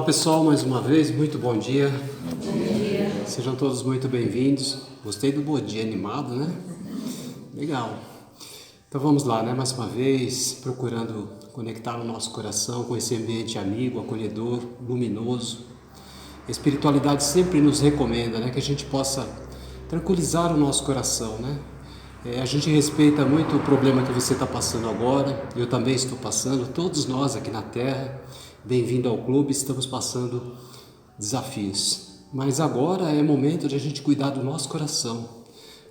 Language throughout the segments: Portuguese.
Olá pessoal, mais uma vez, muito bom dia. Bom dia. Sejam todos muito bem-vindos. Gostei do bom dia animado, né? Legal. Então vamos lá, né? Mais uma vez, procurando conectar o nosso coração com esse ambiente amigo, acolhedor, luminoso. A espiritualidade sempre nos recomenda, né? Que a gente possa tranquilizar o nosso coração, né? A gente respeita muito o problema que você está passando agora, eu também estou passando, todos nós aqui na Terra, bem-vindo ao clube, estamos passando desafios. Mas agora é momento de a gente cuidar do nosso coração,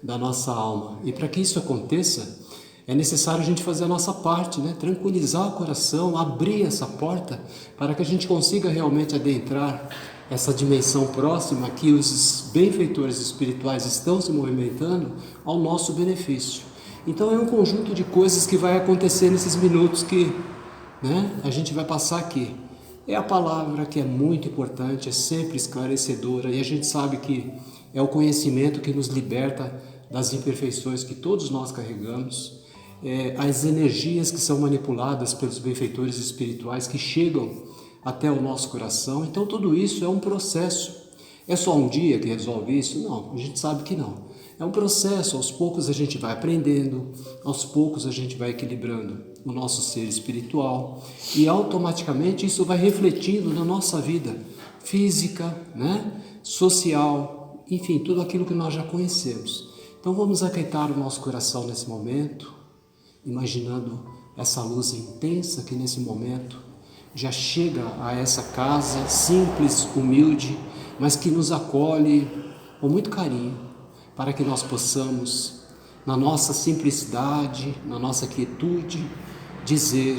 da nossa alma. E para que isso aconteça, é necessário a gente fazer a nossa parte, né? Tranquilizar o coração, abrir essa porta para que a gente consiga realmente adentrar essa dimensão próxima que os benfeitores espirituais estão se movimentando ao nosso benefício. Então é um conjunto de coisas que vai acontecer nesses minutos que, né, a gente vai passar aqui. É a palavra que é muito importante, é sempre esclarecedora, e a gente sabe que é o conhecimento que nos liberta das imperfeições que todos nós carregamos, as energias que são manipuladas pelos benfeitores espirituais que chegam até o nosso coração. Então tudo isso é um processo. É só um dia que resolve isso? Não, a gente sabe que não. É um processo, aos poucos a gente vai aprendendo, aos poucos a gente vai equilibrando o nosso ser espiritual e automaticamente isso vai refletindo na nossa vida física, né? Social, enfim, tudo aquilo que nós já conhecemos. Então vamos aquietar o nosso coração nesse momento, imaginando essa luz intensa que nesse momento já chega a essa casa simples, humilde, mas que nos acolhe com muito carinho, para que nós possamos, na nossa simplicidade, na nossa quietude, dizer: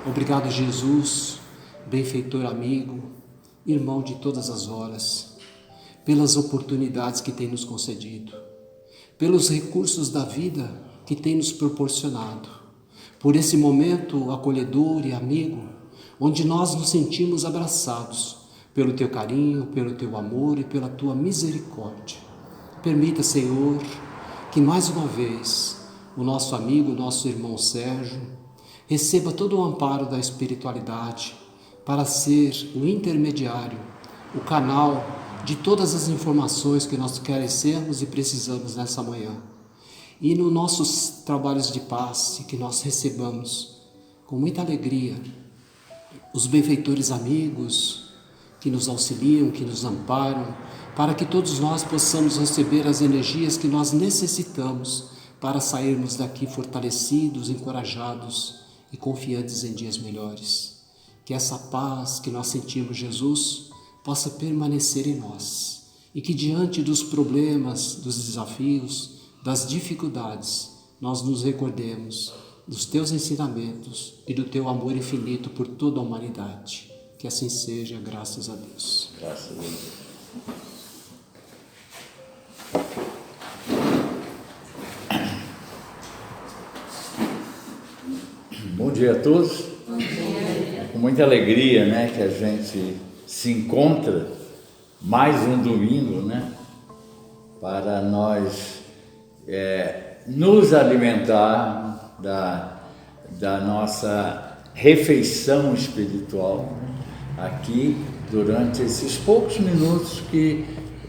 obrigado, Jesus, benfeitor amigo, irmão de todas as horas, pelas oportunidades que tem nos concedido, pelos recursos da vida que tem nos proporcionado, por esse momento acolhedor e amigo, onde nós nos sentimos abraçados pelo teu carinho, pelo teu amor e pela tua misericórdia. Permita, Senhor, que mais uma vez o nosso amigo, o nosso irmão Sérgio, receba todo o amparo da espiritualidade para ser o intermediário, o canal de todas as informações que nós carecemos e precisamos nessa manhã. E nos nossos trabalhos de passe, que nós recebamos com muita alegria os benfeitores amigos que nos auxiliam, que nos amparam, para que todos nós possamos receber as energias que nós necessitamos para sairmos daqui fortalecidos, encorajados e confiantes em dias melhores. Que essa paz que nós sentimos, Jesus, possa permanecer em nós e que diante dos problemas, dos desafios, das dificuldades, nós nos recordemos dos teus ensinamentos e do teu amor infinito por toda a humanidade. Que assim seja, graças a Deus. Graças a Deus. Bom dia a todos. Bom dia. É com muita alegria, né, que a gente se encontra mais um domingo, né, para nós nos alimentar da nossa refeição espiritual aqui durante esses poucos minutos que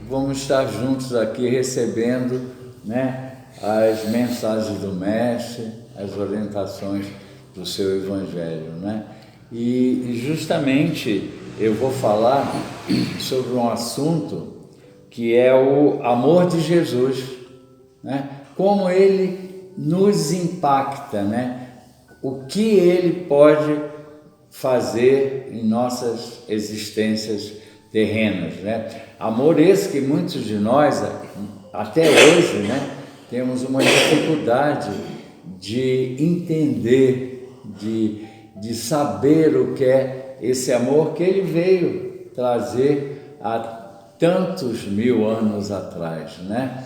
vamos estar juntos aqui recebendo, né, as mensagens do Mestre, as orientações do seu Evangelho, né? E justamente eu vou falar sobre um assunto que é o amor de Jesus, né? Como ele nos impacta, né? O que ele pode fazer em nossas existências terrenas, né? Amor esse que muitos de nós, até hoje, né, temos uma dificuldade de entender, de saber o que é esse amor que ele veio trazer há tantos mil anos atrás, né?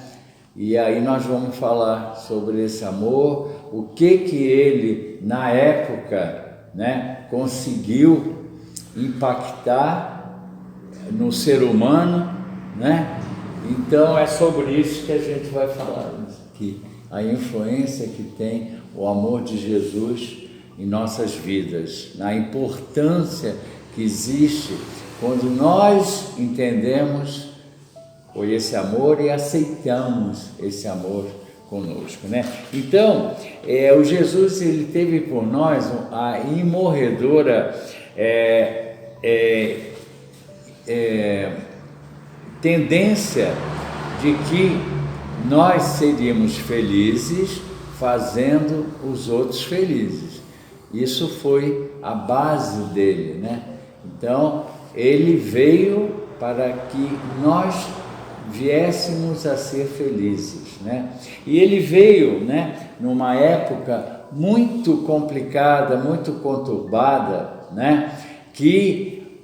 E aí nós vamos falar sobre esse amor, o que ele, na época, né, conseguiu impactar no ser humano, né? Então é sobre isso que a gente vai falar aqui, a influência que tem o amor de Jesus em nossas vidas, na importância que existe quando nós entendemos esse amor e aceitamos esse amor conosco, né? Então, o Jesus, ele teve por nós a imorredora tendência de que nós seríamos felizes fazendo os outros felizes. Isso foi a base dele, né? Então, ele veio para que nós viéssemos a ser felizes, né? E ele veio, né, numa época muito complicada, muito conturbada, né? Que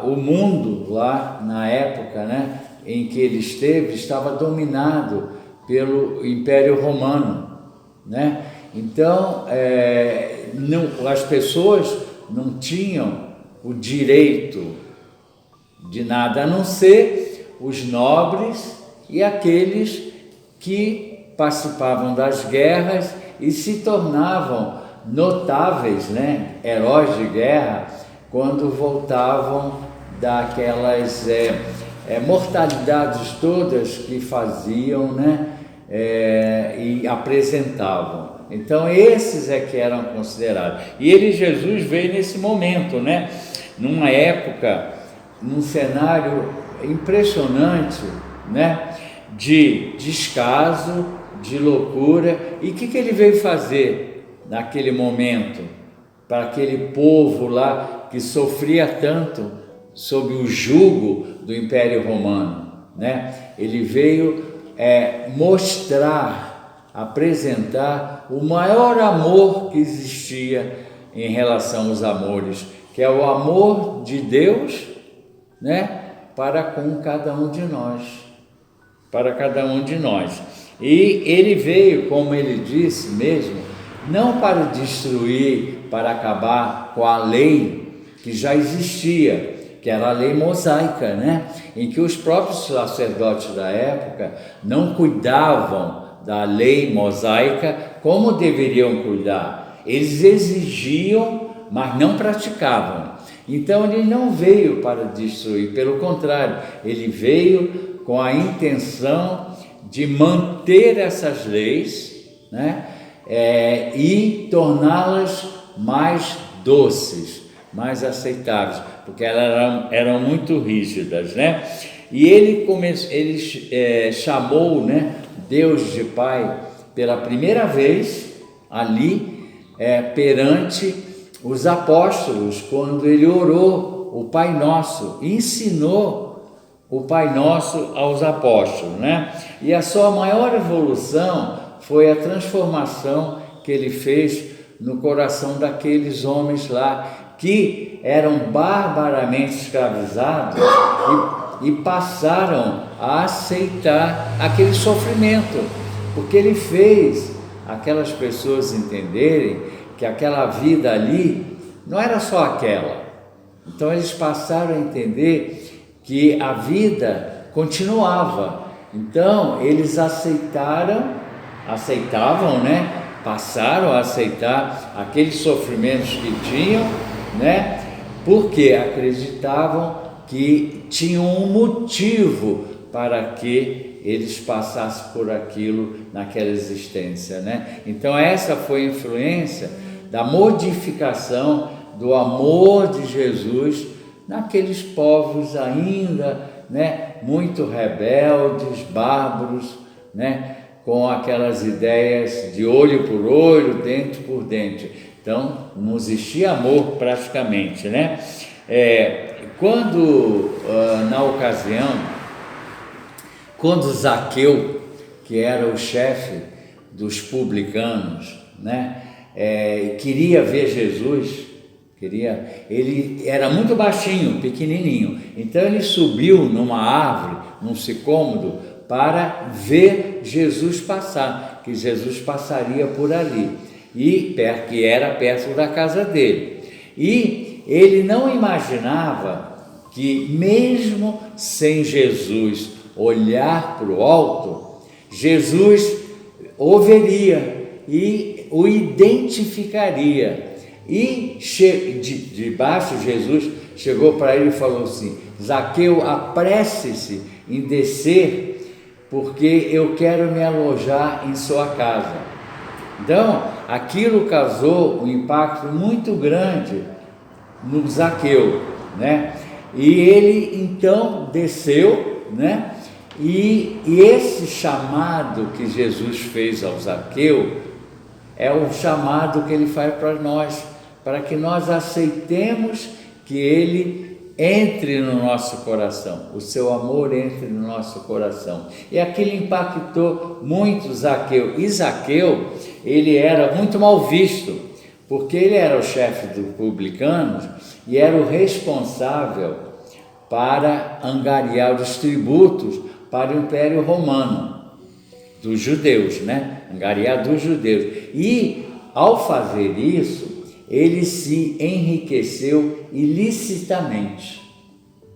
o mundo lá na época, né, em que ele esteve, estava dominado pelo Império Romano, né? Então, as pessoas não tinham o direito de nada, a não ser os nobres e aqueles que participavam das guerras e se tornavam notáveis, né, heróis de guerra, quando voltavam daquelas mortalidades todas que faziam, né, e apresentavam. Então esses que eram considerados. E Jesus veio nesse momento, né, numa época, num cenário impressionante, né, de descaso, de loucura. E o que ele veio fazer naquele momento para aquele povo lá que sofria tanto sob o jugo do Império Romano, né? Ele veio mostrar, apresentar o maior amor que existia em relação aos amores, que é o amor de Deus, né, para com cada um de nós, E ele veio, como ele disse mesmo, não para destruir, para acabar com a lei que já existia, que era a lei mosaica, né, em que os próprios sacerdotes da época não cuidavam da lei mosaica como deveriam cuidar. Eles exigiam, mas não praticavam. Então ele não veio para destruir, pelo contrário, ele veio com a intenção de manter essas leis, né, e torná-las mais doces, mais aceitáveis, porque elas eram muito rígidas, né? E ele chamou, né, Deus de Pai pela primeira vez ali perante os apóstolos, quando ele orou o Pai Nosso, ensinou o Pai Nosso aos apóstolos, né? E a sua maior evolução foi a transformação que ele fez no coração daqueles homens lá que eram barbaramente escravizados e passaram a aceitar aquele sofrimento, porque ele fez aquelas pessoas entenderem que aquela vida ali não era só aquela. Então eles passaram a entender que a vida continuava. Então eles aceitavam, né? Passaram a aceitar aqueles sofrimentos que tinham, né? Porque acreditavam que tinham um motivo para que eles passassem por aquilo naquela existência, né? Então essa foi a influência da modificação do amor de Jesus naqueles povos ainda, né, muito rebeldes, bárbaros, né, com aquelas ideias de olho por olho, dente por dente. Então não existia amor praticamente, né? Na ocasião, quando Zaqueu, que era o chefe dos publicanos, né, queria ver Jesus, ele era muito baixinho, pequenininho, então ele subiu numa árvore, num sicômoro, para ver Jesus passar, que Jesus passaria por ali, que era perto da casa dele. E ele não imaginava que, mesmo sem Jesus olhar para o alto, Jesus o veria e o identificaria. E de baixo Jesus chegou para ele e falou assim: Zaqueu, apresse-se em descer, porque eu quero me alojar em sua casa. Então, aquilo causou um impacto muito grande no Zaqueu, né? E ele então desceu, né? E esse chamado que Jesus fez ao Zaqueu é o chamado que ele faz para nós, para que nós aceitemos que ele entre no nosso coração, o seu amor entre no nosso coração. E aquilo impactou muito Zaqueu. E Zaqueu, ele era muito mal visto, porque ele era o chefe dos publicanos e era o responsável para angariar os tributos para o Império Romano, dos judeus, né? Angariar dos judeus. E, ao fazer isso, ele se enriqueceu ilicitamente,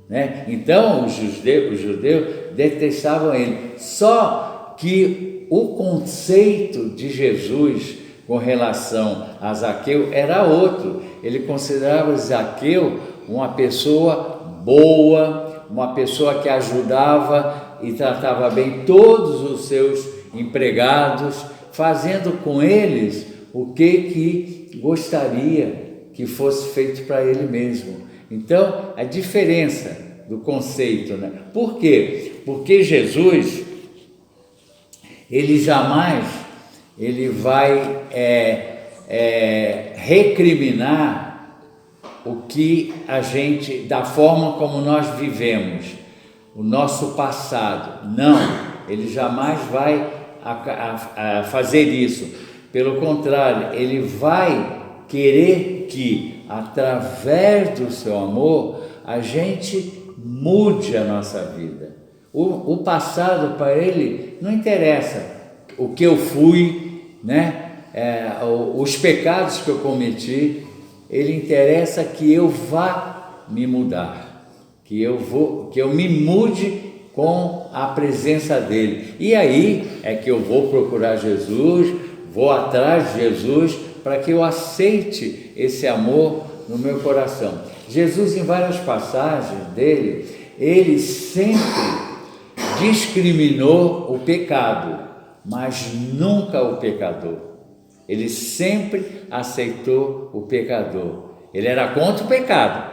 né? Então, os judeus detestavam ele. Só que o conceito de Jesus com relação a Zaqueu era outro. Ele considerava Zaqueu uma pessoa boa, uma pessoa que ajudava e tratava bem todos os seus empregados, fazendo com eles o que gostaria que fosse feito para ele mesmo. Então, a diferença do conceito, né? Por quê? Porque Jesus, ele jamais vai recriminar o que a gente, da forma como nós vivemos, o nosso passado. Não, ele jamais vai fazer isso. Pelo contrário, ele vai querer que, através do seu amor, a gente mude a nossa vida. O passado, para ele, não interessa o que eu fui, né? Os pecados que eu cometi. Ele interessa que eu vá me mudar, que eu me mude com a presença dele. E aí é que eu vou procurar Jesus, vou atrás de Jesus, para que eu aceite esse amor no meu coração. Jesus, em várias passagens dele, ele sempre discriminou o pecado, mas nunca o pecador. Ele sempre aceitou o pecador. Ele era contra o pecado,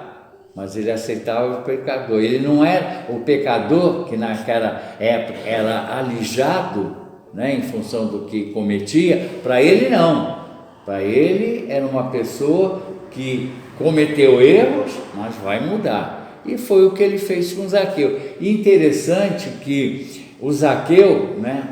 mas ele aceitava o pecador. Ele não era o pecador que naquela época era alijado, né, em função do que cometia. Para ele não. Para ele era uma pessoa que cometeu erros, mas vai mudar. E foi o que ele fez com Zaqueu. E interessante que o Zaqueu, né,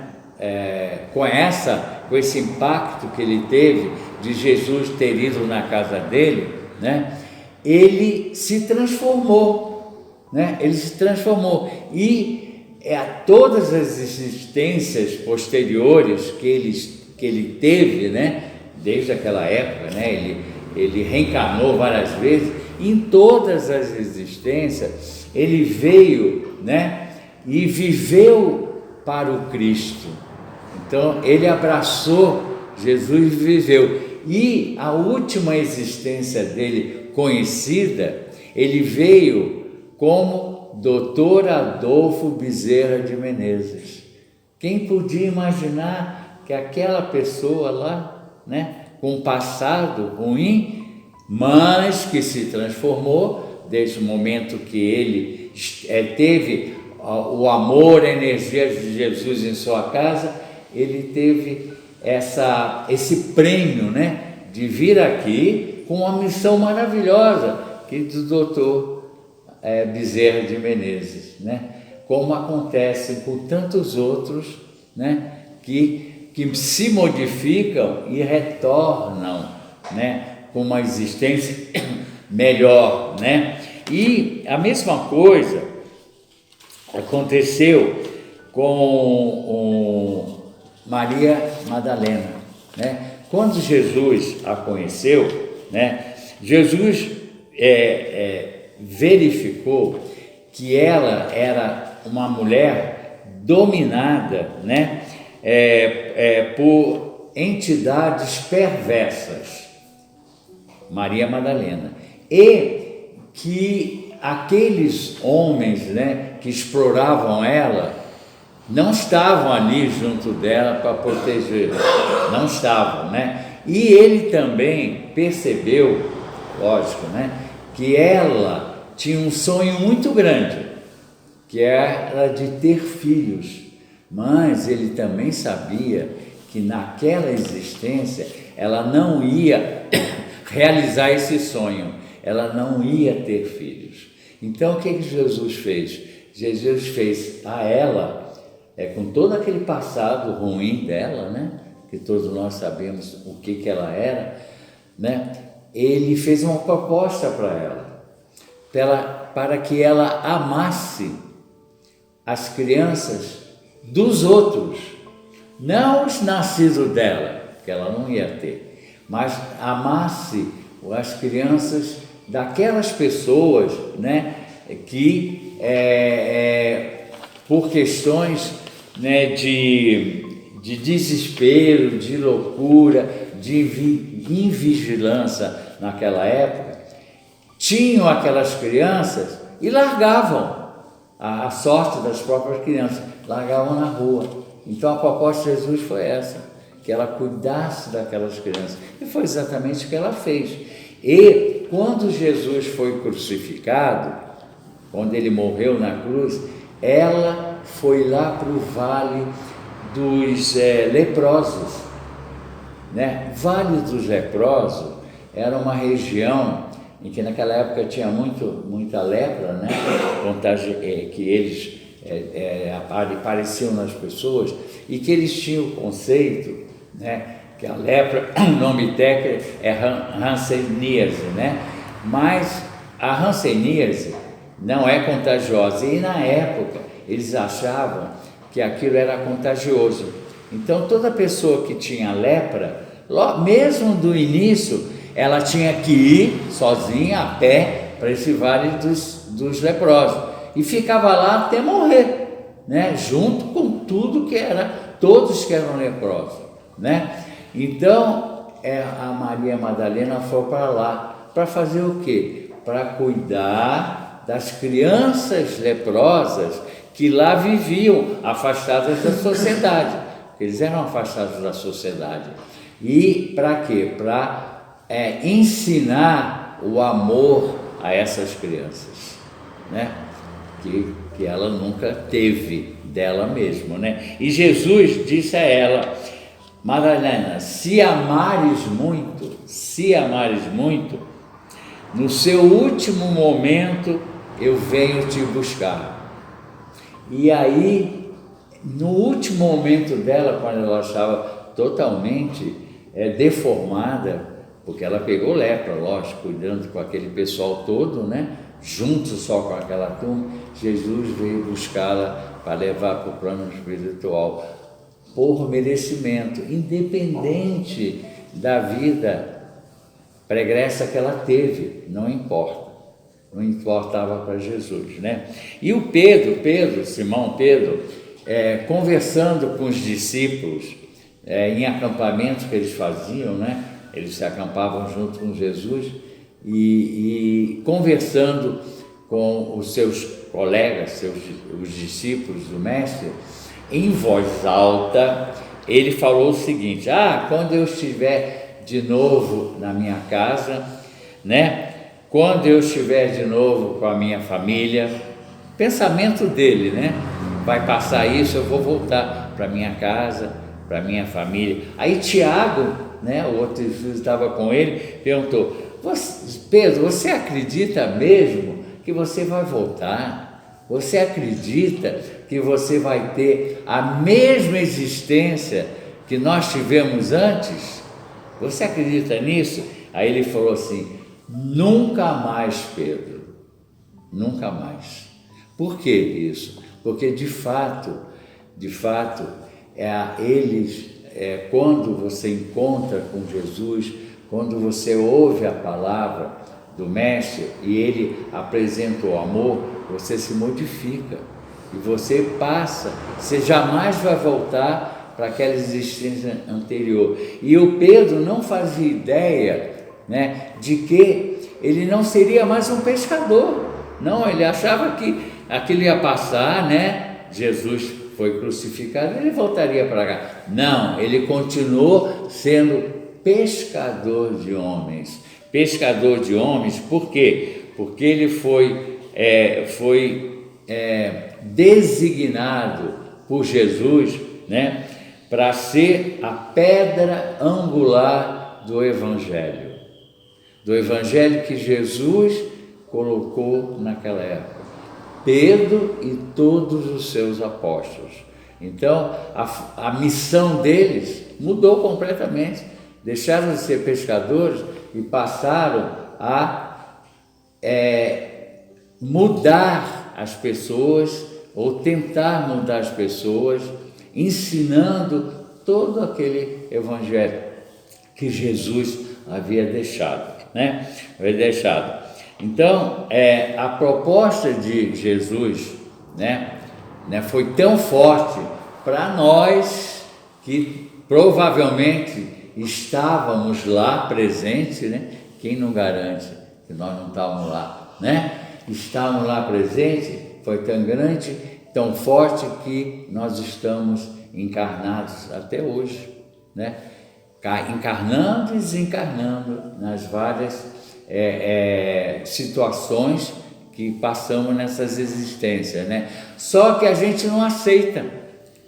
com esse impacto que ele teve de Jesus ter ido na casa dele, né, ele se transformou, né? Ele se transformou. E todas as existências posteriores que ele teve, né, desde aquela época, né, ele reencarnou várias vezes. Em todas as existências ele veio, né, e viveu para o Cristo. Então ele abraçou Jesus e viveu. E a última existência dele conhecida, ele veio como Dr. Adolfo Bezerra de Menezes. Quem podia imaginar que aquela pessoa lá, né, com um passado ruim, mas que se transformou desde o momento que ele teve o amor, a energia de Jesus em sua casa, ele teve esse prêmio, né, de vir aqui com uma missão maravilhosa que do doutor Bezerra de Menezes, né, como acontece com tantos outros, né, que se modificam e retornam, né, com uma existência melhor, né? E a mesma coisa aconteceu com Maria Madalena, né? Quando Jesus a conheceu, né, Jesus verificou que ela era uma mulher dominada, né, por entidades perversas, Maria Madalena. E que aqueles homens, né, que exploravam ela, não estavam ali junto dela para proteger, não estavam, né? E ele também percebeu, lógico, né, que ela tinha um sonho muito grande, que era de ter filhos, mas ele também sabia que naquela existência ela não ia realizar esse sonho, ela não ia ter filhos. Então o que Jesus fez? Jesus fez a ela, com todo aquele passado ruim dela, né, que todos nós sabemos o que ela era, né, ele fez uma proposta para ela, para que ela amasse as crianças dos outros, não os nascidos dela, que ela não ia ter, mas amasse as crianças daquelas pessoas, né, que por questões, né, de desespero, de loucura, de invigilância naquela época, tinham aquelas crianças e largavam a sorte das próprias crianças, largavam na rua. Então a proposta de Jesus foi essa, que ela cuidasse daquelas crianças. E foi exatamente o que ela fez. E quando Jesus foi crucificado, quando ele morreu na cruz, ela foi lá para o vale dos leprosos, né? Vale dos Leprosos era uma região em que naquela época tinha muita lepra, né? Que eles apareciam nas pessoas, e que eles tinham o conceito, né, que a lepra, o nome técnico é hanseníase, né? Mas a hanseníase não é contagiosa, e na época eles achavam que aquilo era contagioso. Então toda pessoa que tinha lepra, mesmo do início, ela tinha que ir sozinha, a pé, para esse vale dos leprosos, e ficava lá até morrer, né? Junto com tudo que era, todos que eram leprosos, né? Então a Maria Madalena foi para lá, para fazer o quê? Para cuidar das crianças leprosas que lá viviam, afastadas da sociedade. Eles eram afastados da sociedade. E para quê? Para ensinar o amor a essas crianças, né? Que ela nunca teve dela mesma, né? E Jesus disse a ela: Madalena, se amares muito, no seu último momento eu venho te buscar. E aí, no último momento dela, quando ela estava totalmente deformada, porque ela pegou lepra, lógico, cuidando com aquele pessoal todo, né? Junto só com aquela turma, Jesus veio buscá-la para levar para o plano espiritual, por merecimento, independente da vida pregressa que ela teve, não importava para Jesus, né? E o Simão Pedro, conversando com os discípulos, em acampamentos que eles faziam, né? Eles se acampavam junto com Jesus e conversando com os seus colegas, os discípulos do Mestre, em voz alta, ele falou o seguinte: quando eu estiver de novo na minha casa, né? Quando eu estiver de novo com a minha família, pensamento dele, né? Vai passar isso, eu vou voltar para minha casa, para minha família. Aí Tiago, né, o outro Jesus estava com ele, perguntou: Pedro, você acredita mesmo que você vai voltar? Você acredita que você vai ter a mesma existência que nós tivemos antes? Você acredita nisso? Aí ele falou assim: nunca mais, Pedro, nunca mais. Por que isso? Porque de fato, quando você encontra com Jesus, quando você ouve a palavra do Mestre e ele apresenta o amor, você se modifica e você jamais vai voltar para aquela existência anterior. E o Pedro não fazia ideia né, de que ele não seria mais um pescador. Não, ele achava que aquilo ia passar, né? Jesus foi crucificado, ele voltaria para cá. Não, ele continuou sendo pescador de homens. Pescador de homens, por quê? Porque ele foi designado por Jesus, né, para ser a pedra angular do Evangelho que Jesus colocou naquela época. Pedro e todos os seus apóstolos. Então, a missão deles mudou completamente. Deixaram de ser pescadores e passaram a mudar as pessoas, ou tentar mudar as pessoas, ensinando todo aquele evangelho que Jesus havia deixado, né? Então, a proposta de Jesus, né, foi tão forte para nós que provavelmente estávamos lá presentes, né? Quem não garante que nós não estávamos lá, né? Estávamos lá presentes, foi tão grande, tão forte que nós estamos encarnados até hoje, né? Encarnando e desencarnando nas várias situações que passamos nessas existências, né? Só que a gente não aceita,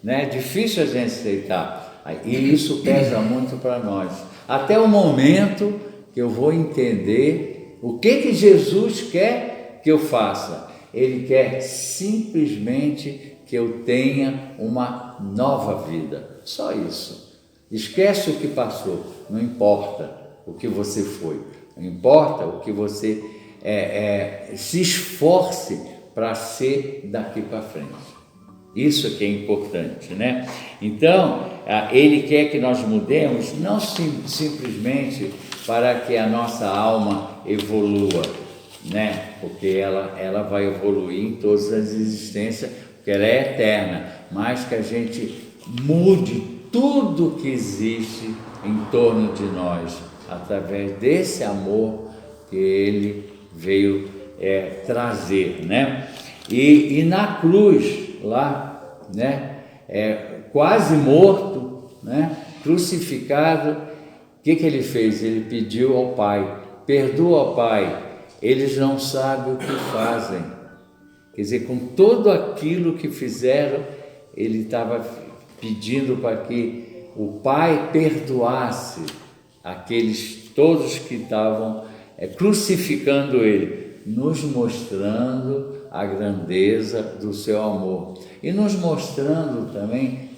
né? É difícil a gente aceitar, e isso pesa muito para nós, até o momento que eu vou entender o que Jesus quer que eu faça. Ele quer simplesmente que eu tenha uma nova vida, só isso. Esquece o que passou, não importa o que você foi, não importa o que você se esforce para ser daqui para frente. Isso que é importante, né? Então, ele quer que nós mudemos, não simplesmente para que a nossa alma evolua, né? Porque ela vai evoluir em todas as existências, porque ela é eterna, mas que a gente mude tudo que existe em torno de nós, através desse amor que ele veio trazer, né? E na cruz, lá, né, quase morto, né, crucificado, o que ele fez? Ele pediu ao Pai: perdoa, ó Pai, eles não sabem o que fazem. Quer dizer, com tudo aquilo que fizeram, ele estava pedindo para que o Pai perdoasse aqueles todos que estavam crucificando ele, nos mostrando a grandeza do seu amor e nos mostrando também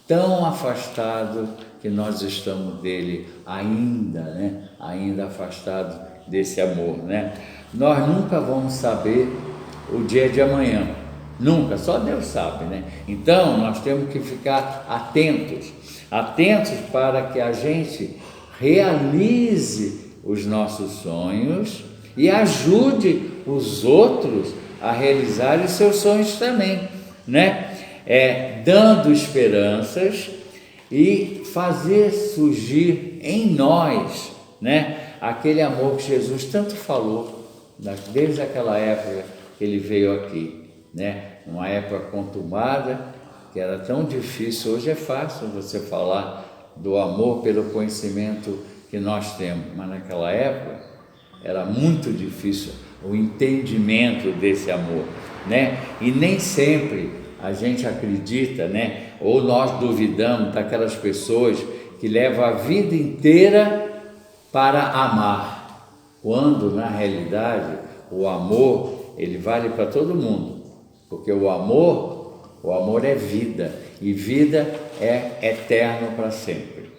tão afastado que nós estamos dele ainda, né? Ainda afastado desse amor, né? Nós nunca vamos saber o dia de amanhã, nunca, só Deus sabe, né? Então nós temos que ficar atentos para que a gente realize os nossos sonhos e ajude os outros a realizarem seus sonhos também, né? Dando esperanças e fazer surgir em nós, né, aquele amor que Jesus tanto falou desde aquela época que ele veio aqui, né? Uma época conturbada, que era tão difícil. Hoje é fácil você falar do amor pelo conhecimento que nós temos, mas naquela época era muito difícil o entendimento desse amor, né? E nem sempre a gente acredita, né? Ou nós duvidamos daquelas pessoas que levam a vida inteira para amar, quando na realidade o amor ele vale para todo mundo, porque o amor é vida, e vida é eterno para sempre.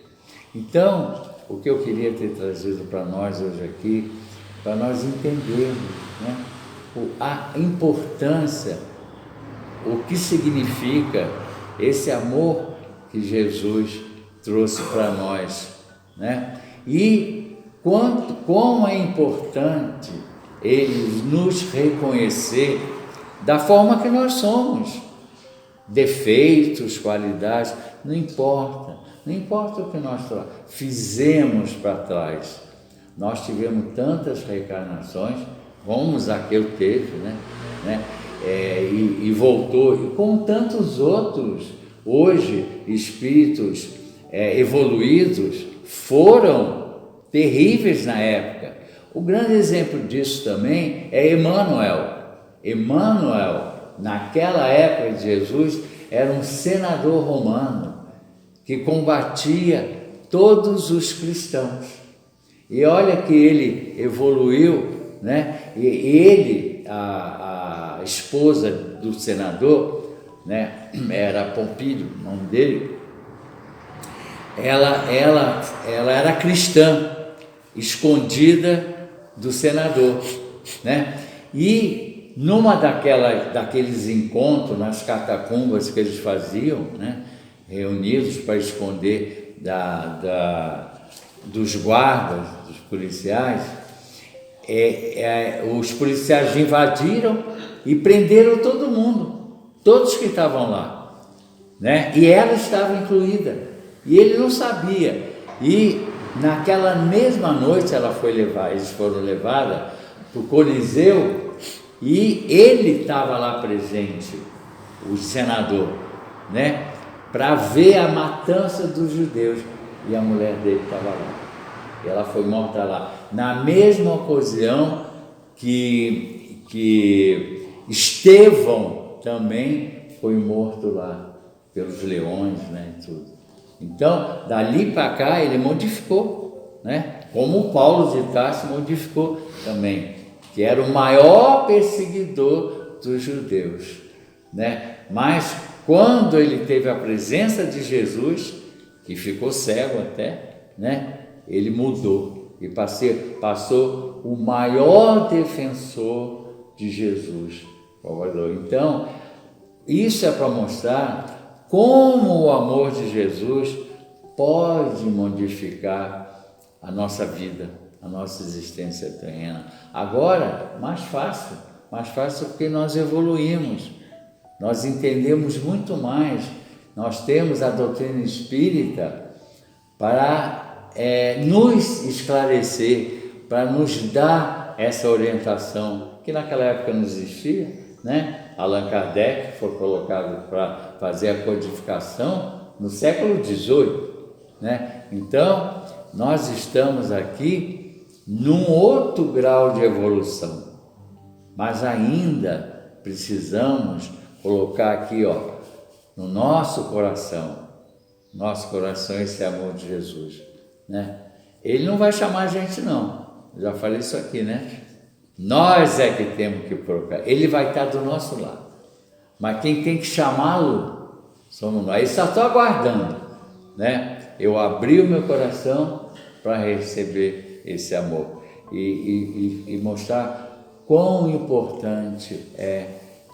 Então, o que eu queria ter trazido para nós hoje aqui, para nós entendermos, né, a importância, o que significa esse amor que Jesus trouxe para nós, né? E como é importante ele nos reconhecer da forma que nós somos, defeitos, qualidades, não importa o que nós fizemos para trás. Nós tivemos tantas reencarnações, como Zaqueu teve, e voltou, e como tantos outros, hoje, espíritos evoluídos, foram terríveis na época. O grande exemplo disso também é Emmanuel. Emmanuel, naquela época de Jesus, era um senador romano que combatia todos os cristãos. E olha que ele evoluiu, E ele, a esposa do senador, era Pompílio, o nome dele, ela era cristã, escondida do senador, E numa daqueles encontros nas catacumbas que eles faziam, reunidos para esconder dos guardas, dos policiais, os policiais invadiram e prenderam todo mundo, todos que estavam lá, E ela estava incluída, e ele não sabia. E naquela mesma noite eles foram levados para o Coliseu, e ele estava lá presente, o senador, para ver a matança dos judeus, e a mulher dele estava lá. E ela foi morta lá, na mesma ocasião que Estevão também foi morto lá, pelos leões, e tudo. Então, dali para cá, ele modificou, como o Paulo de Tarso modificou também, que era o maior perseguidor dos judeus, Mas, quando ele teve a presença de Jesus, que ficou cego até, ele mudou e passou o maior defensor de Jesus. Então, isso é para mostrar como o amor de Jesus pode modificar a nossa vida, a nossa existência terrena. Agora, mais fácil porque nós evoluímos, nós entendemos muito mais, nós temos a doutrina espírita para nos esclarecer, para nos dar essa orientação, que naquela época não existia, Allan Kardec foi colocado para fazer a codificação no século XVIII, Então, nós estamos aqui num outro grau de evolução, mas ainda precisamos colocar aqui, no nosso coração esse amor de Jesus, Ele não vai chamar a gente, não. Eu já falei isso aqui, Nós é que temos que procurar. Ele vai estar do nosso lado, mas quem tem que chamá-lo somos nós. Ele só está aguardando, Eu abri o meu coração para receber esse amor e mostrar quão importante é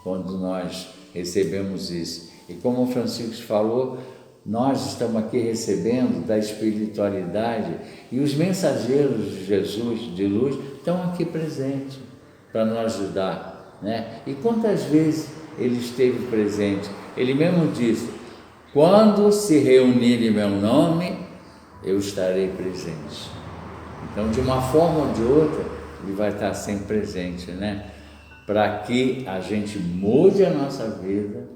quando nós recebemos isso. E como o Francisco falou, nós estamos aqui recebendo da espiritualidade, e os mensageiros de Jesus, de luz, estão aqui presentes para nos ajudar, E quantas vezes ele esteve presente? Ele mesmo disse: quando se reunir em meu nome, eu estarei presente. Então, de uma forma ou de outra, ele vai estar sempre presente, Para que a gente mude a nossa vida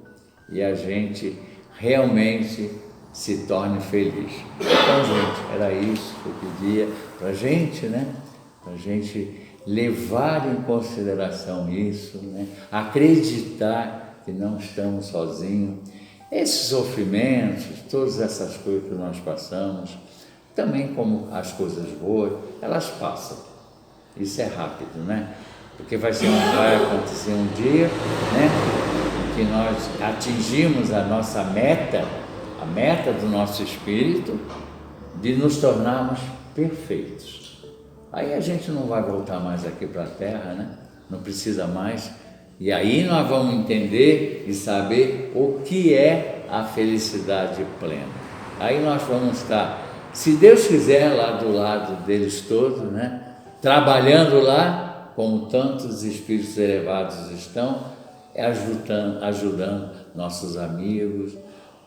e a gente realmente se torne feliz. Então, gente, era isso que eu pedia para a gente, Para a gente levar em consideração isso, Acreditar que não estamos sozinhos. Esses sofrimentos, todas essas coisas que nós passamos, também como as coisas boas, elas passam. Isso é rápido, Porque vai acontecer um dia, que nós atingimos a nossa meta, a meta do nosso espírito, de nos tornarmos perfeitos. Aí a gente não vai voltar mais aqui para a Terra, Não precisa mais. E aí nós vamos entender e saber o que é a felicidade plena. Aí nós vamos estar, se Deus quiser, lá do lado deles todos, Trabalhando lá, como tantos espíritos elevados estão, ajudando nossos amigos,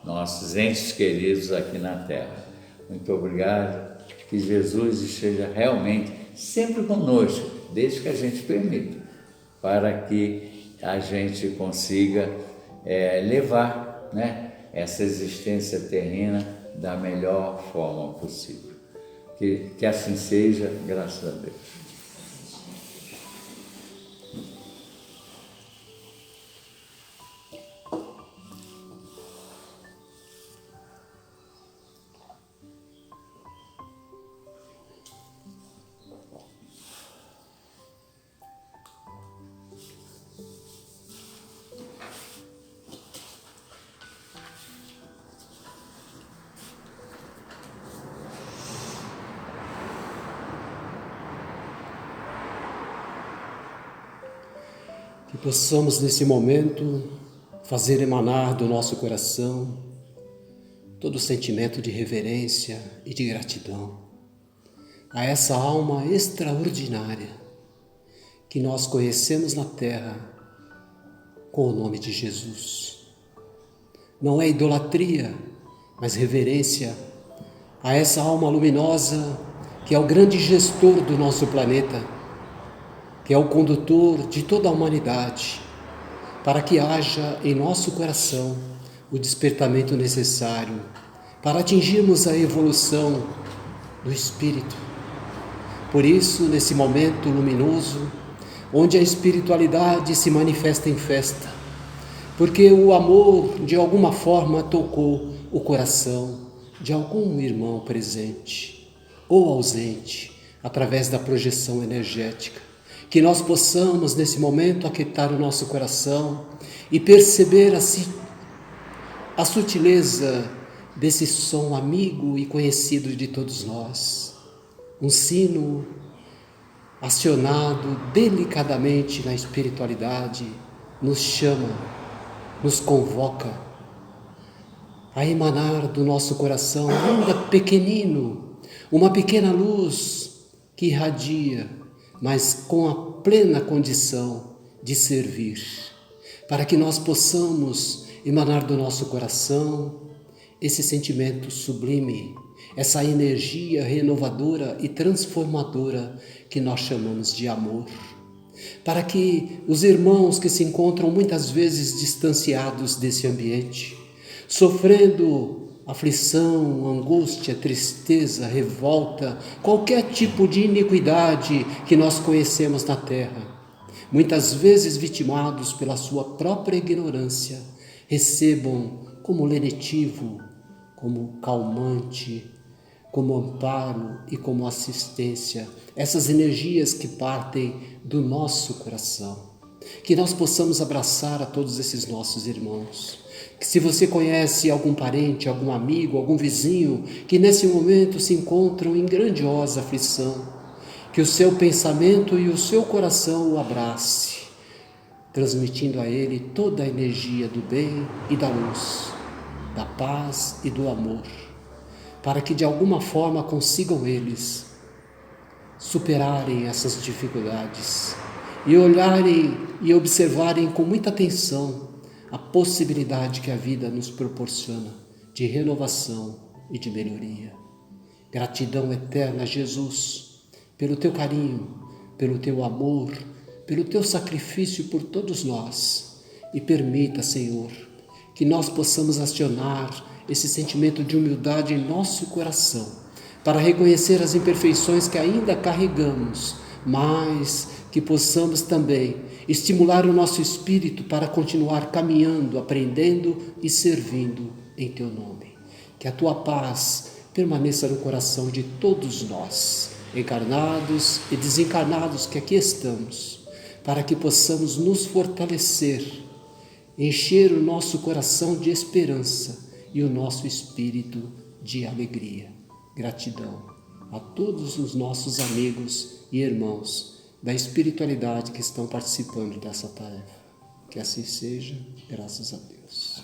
nossos entes queridos aqui na Terra. Muito obrigado, que Jesus esteja realmente sempre conosco, desde que a gente permita, para que a gente consiga levar, né, essa existência terrena da melhor forma possível. Que assim seja, graças a Deus. Que possamos nesse momento fazer emanar do nosso coração todo o sentimento de reverência e de gratidão a essa alma extraordinária que nós conhecemos na terra com o nome de Jesus. Não é idolatria, mas reverência a essa alma luminosa que é o grande gestor do nosso planeta, que é o condutor de toda a humanidade, para que haja em nosso coração o despertamento necessário para atingirmos a evolução do Espírito. Por isso, nesse momento luminoso, onde a espiritualidade se manifesta em festa, porque o amor de alguma forma tocou o coração de algum irmão presente ou ausente, através da projeção energética, que nós possamos nesse momento aquietar o nosso coração e perceber assim a sutileza desse som amigo e conhecido de todos nós. Um sino acionado delicadamente na espiritualidade nos chama, nos convoca a emanar do nosso coração, ainda pequenino, uma pequena luz que irradia, mas com a plena condição de servir, para que nós possamos emanar do nosso coração esse sentimento sublime, essa energia renovadora e transformadora que nós chamamos de amor, para que os irmãos que se encontram muitas vezes distanciados desse ambiente, sofrendo aflição, angústia, tristeza, revolta, qualquer tipo de iniquidade que nós conhecemos na terra, muitas vezes vitimados pela sua própria ignorância, recebam como lenitivo, como calmante, como amparo e como assistência essas energias que partem do nosso coração. Que nós possamos abraçar a todos esses nossos irmãos. Que se você conhece algum parente, algum amigo, algum vizinho que nesse momento se encontram em grandiosa aflição, que o seu pensamento e o seu coração o abrace, transmitindo a ele toda a energia do bem e da luz, da paz e do amor, para que de alguma forma consigam eles superarem essas dificuldades e olharem e observarem com muita atenção a possibilidade que a vida nos proporciona de renovação e de melhoria. Gratidão eterna, Jesus, pelo teu carinho, pelo teu amor, pelo teu sacrifício por todos nós. E permita, Senhor, que nós possamos acionar esse sentimento de humildade em nosso coração, para reconhecer as imperfeições que ainda carregamos, mas que possamos também estimular o nosso espírito para continuar caminhando, aprendendo e servindo em teu nome. Que a tua paz permaneça no coração de todos nós, encarnados e desencarnados que aqui estamos, para que possamos nos fortalecer, encher o nosso coração de esperança e o nosso espírito de alegria. Gratidão a todos os nossos amigos e irmãos da espiritualidade que estão participando dessa tarefa. Que assim seja, graças a Deus.